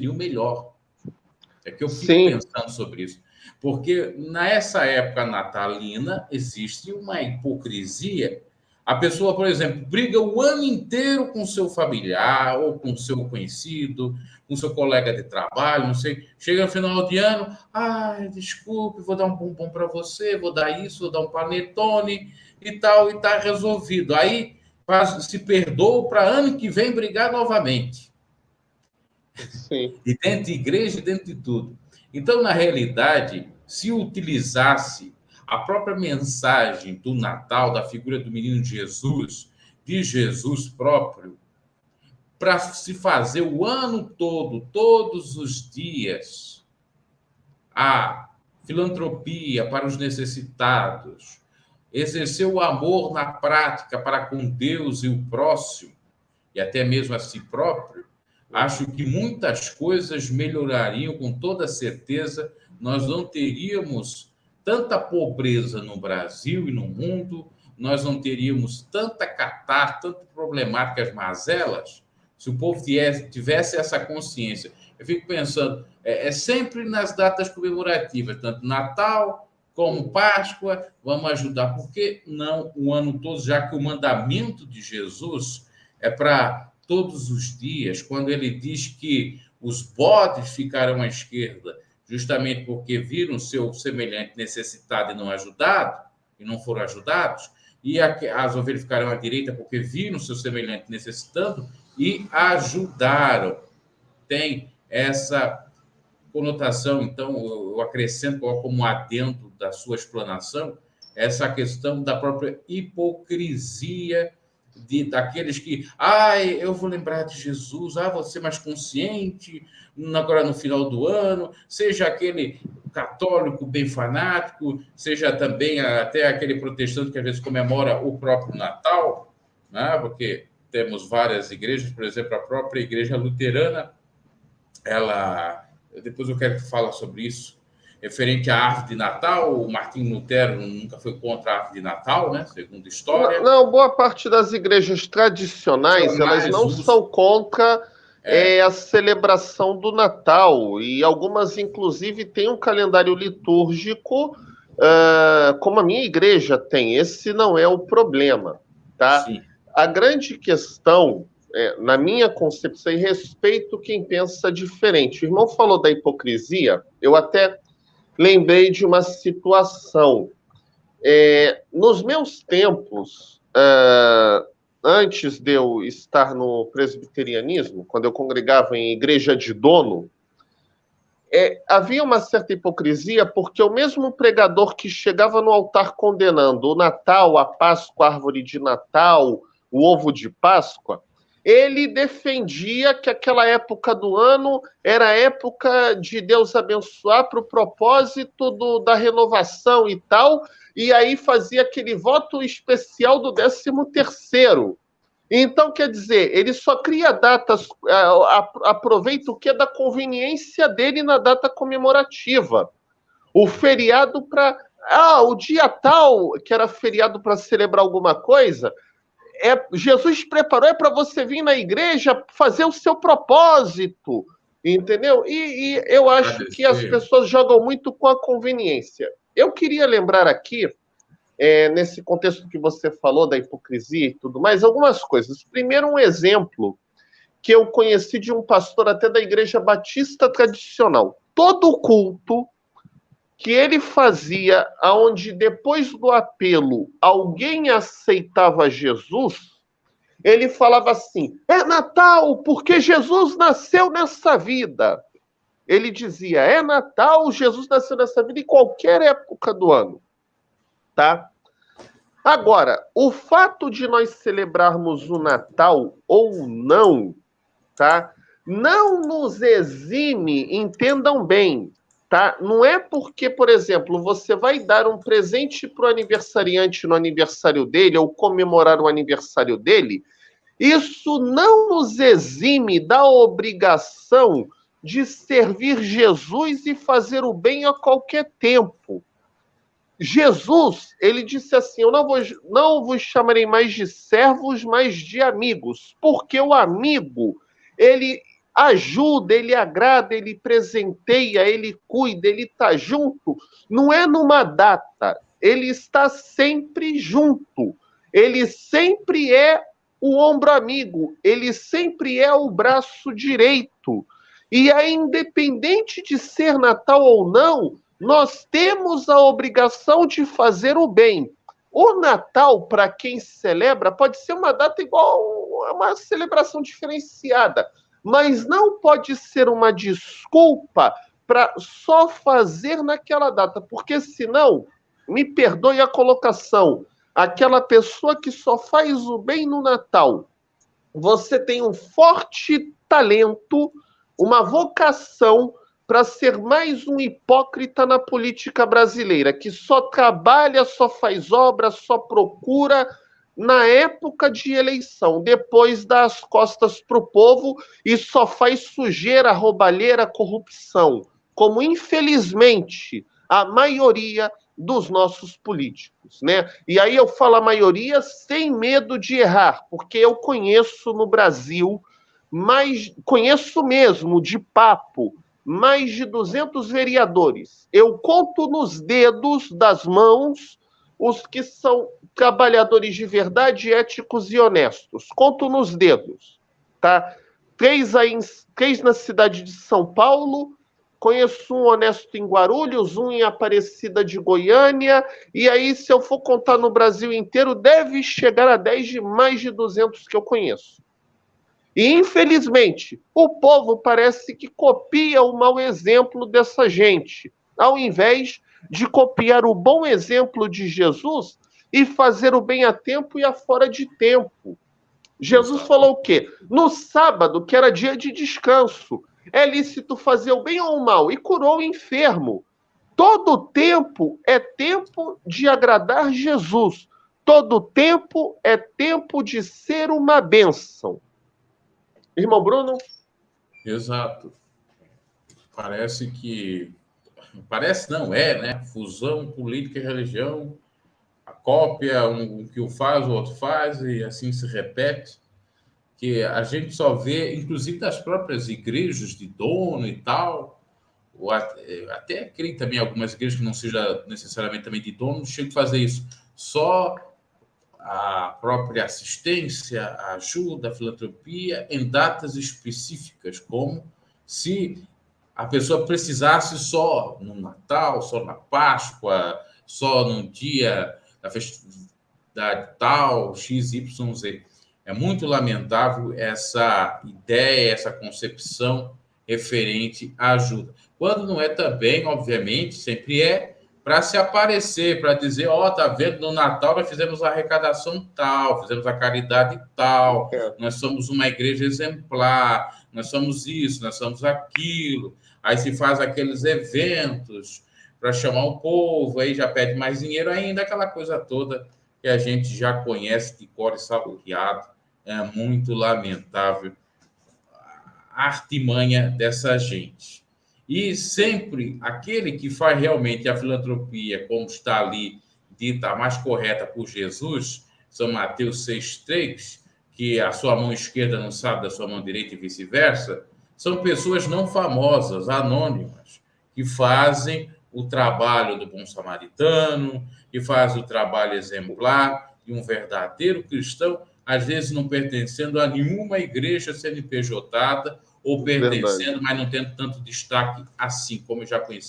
seria o melhor. É que eu fico pensando sobre isso. Porque nessa época natalina existe uma hipocrisia. A pessoa, por exemplo, briga o ano inteiro com seu familiar ou com seu conhecido, com seu colega de trabalho, não sei. Chega no final de ano, desculpe, vou dar um bombom para você, vou dar isso, vou dar um panetone e tal, e está resolvido. Aí se perdoa para ano que vem brigar novamente. Sim. E dentro de igreja e dentro de tudo. Então, na realidade, se utilizasse a própria mensagem do Natal, da figura do menino Jesus, de Jesus próprio, para se fazer o ano todo, todos os dias, a filantropia para os necessitados, exercer o amor na prática para com Deus e o próximo, e até mesmo a si próprio, acho que muitas coisas melhorariam, com toda certeza. Nós não teríamos tanta pobreza no Brasil e no mundo, nós não teríamos tanta catástrofe, tanta problemáticas, mazelas, se o povo tivesse essa consciência. Eu fico pensando, é sempre nas datas comemorativas, tanto Natal como Páscoa, vamos ajudar. Por que não o ano todo, já que o mandamento de Jesus é para todos os dias, quando ele diz que os bodes ficarão à esquerda, justamente porque viram seu semelhante necessitado e não ajudado, e não foram ajudados, e as ovelhas ficarão à direita porque viram seu semelhante necessitando e ajudaram. Tem essa conotação, então, eu acrescento, como um adendo da sua explanação, essa questão da própria hipocrisia daqueles que, eu vou lembrar de Jesus, vou ser mais consciente agora no final do ano, seja aquele católico bem fanático, seja também até aquele protestante que às vezes comemora o próprio Natal, né? Porque temos várias igrejas, por exemplo, a própria igreja luterana, depois eu quero que tu fale sobre isso, referente à árvore de Natal. O Martinho Lutero nunca foi contra a árvore de Natal, né? Segundo a história. Não, boa parte das igrejas tradicionais, elas não são contra a celebração do Natal. E algumas, inclusive, têm um calendário litúrgico, como a minha igreja tem. Esse não é o problema, tá? Sim. A grande questão, na minha concepção, e respeito quem pensa diferente. O irmão falou da hipocrisia, eu até lembrei de uma situação. Nos meus tempos, antes de eu estar no presbiterianismo, quando eu congregava em igreja de dono, havia uma certa hipocrisia, porque o mesmo pregador que chegava no altar condenando o Natal, a Páscoa, a árvore de Natal, o ovo de Páscoa, ele defendia que aquela época do ano era a época de Deus abençoar para o propósito da renovação e tal, e aí fazia aquele voto especial do 13º. Então, quer dizer, ele só cria datas, aproveita o que é da conveniência dele na data comemorativa. O feriado para... o dia tal, que era feriado para celebrar alguma coisa... Jesus preparou para você vir na igreja fazer o seu propósito, entendeu? E eu acho que as pessoas jogam muito com a conveniência. Eu queria lembrar aqui, nesse contexto que você falou da hipocrisia e tudo mais, algumas coisas. Primeiro, um exemplo que eu conheci de um pastor até da Igreja Batista Tradicional. Todo culto que ele fazia, onde depois do apelo alguém aceitava Jesus, ele falava assim: é Natal, porque Jesus nasceu nessa vida. Ele dizia: é Natal, Jesus nasceu nessa vida em qualquer época do ano. Tá? Agora, o fato de nós celebrarmos o Natal ou não, tá? Não nos exime, entendam bem, tá? Não é porque, por exemplo, você vai dar um presente para o aniversariante no aniversário dele ou comemorar o aniversário dele, isso não nos exime da obrigação de servir Jesus e fazer o bem a qualquer tempo. Jesus, ele disse assim: eu não vos chamarei mais de servos, mas de amigos, porque o amigo, ele ajuda, ele agrada, ele presenteia, ele cuida, ele está junto, não é numa data, ele está sempre junto, ele sempre é o ombro amigo, ele sempre é o braço direito. E aí, independente de ser Natal ou não, nós temos a obrigação de fazer o bem. O Natal, para quem celebra, pode ser uma data igual a uma celebração diferenciada, mas não pode ser uma desculpa para só fazer naquela data, porque senão, me perdoe a colocação, aquela pessoa que só faz o bem no Natal, você tem um forte talento, uma vocação para ser mais um hipócrita na política brasileira, que só trabalha, só faz obra, só procura na época de eleição, depois dá as costas para o povo e só faz sujeira, roubalheira, corrupção, como infelizmente a maioria dos nossos políticos, né? E aí eu falo a maioria sem medo de errar, porque eu conheço no Brasil, conheço mesmo de papo, mais de 200 vereadores. Eu conto nos dedos das mãos os que são trabalhadores de verdade, éticos e honestos. Conto nos dedos, tá? Três na cidade de São Paulo, conheço um honesto em Guarulhos, um em Aparecida de Goiânia, e aí, se eu for contar no Brasil inteiro, deve chegar a 10 de mais de 200 que eu conheço. E, infelizmente, o povo parece que copia o mau exemplo dessa gente, ao invés de copiar o bom exemplo de Jesus e fazer o bem a tempo e a fora de tempo. Jesus falou o quê? No sábado, que era dia de descanso, é lícito fazer o bem ou o mal, e curou o enfermo. Todo tempo é tempo de agradar Jesus. Todo tempo é tempo de ser uma bênção. Irmão Bruno? Exato. Parece que... Parece não, é, né? Fusão política e religião, a cópia, um que o faz, o outro faz, e assim se repete. Que a gente só vê, inclusive das próprias igrejas de dono e tal, ou até creio também algumas igrejas que não seja necessariamente também de dono, chegam a fazer isso. Só a própria assistência, a ajuda, a filantropia em datas específicas, como se a pessoa precisasse só no Natal, só na Páscoa, só no dia da festividade tal, XYZ. É muito lamentável essa ideia, essa concepção referente à ajuda. Quando não é também, obviamente, sempre é para se aparecer, para dizer, tá vendo, no Natal nós fizemos a arrecadação tal, fizemos a caridade tal, nós somos uma igreja exemplar, nós somos isso, nós somos aquilo. Aí se faz aqueles eventos para chamar o povo, aí já pede mais dinheiro ainda, aquela coisa toda que a gente já conhece de cor e salteado. É muito lamentável a artimanha dessa gente. E sempre aquele que faz realmente a filantropia, como está ali dita, mais correta por Jesus, São Mateus 6,3, que a sua mão esquerda não sabe da sua mão direita e vice-versa, são pessoas não famosas, anônimas, que fazem o trabalho do bom samaritano, que fazem o trabalho exemplar de um verdadeiro cristão, às vezes não pertencendo a nenhuma igreja CNPJ ou pertencendo, mas não tendo tanto destaque assim, como eu já conheci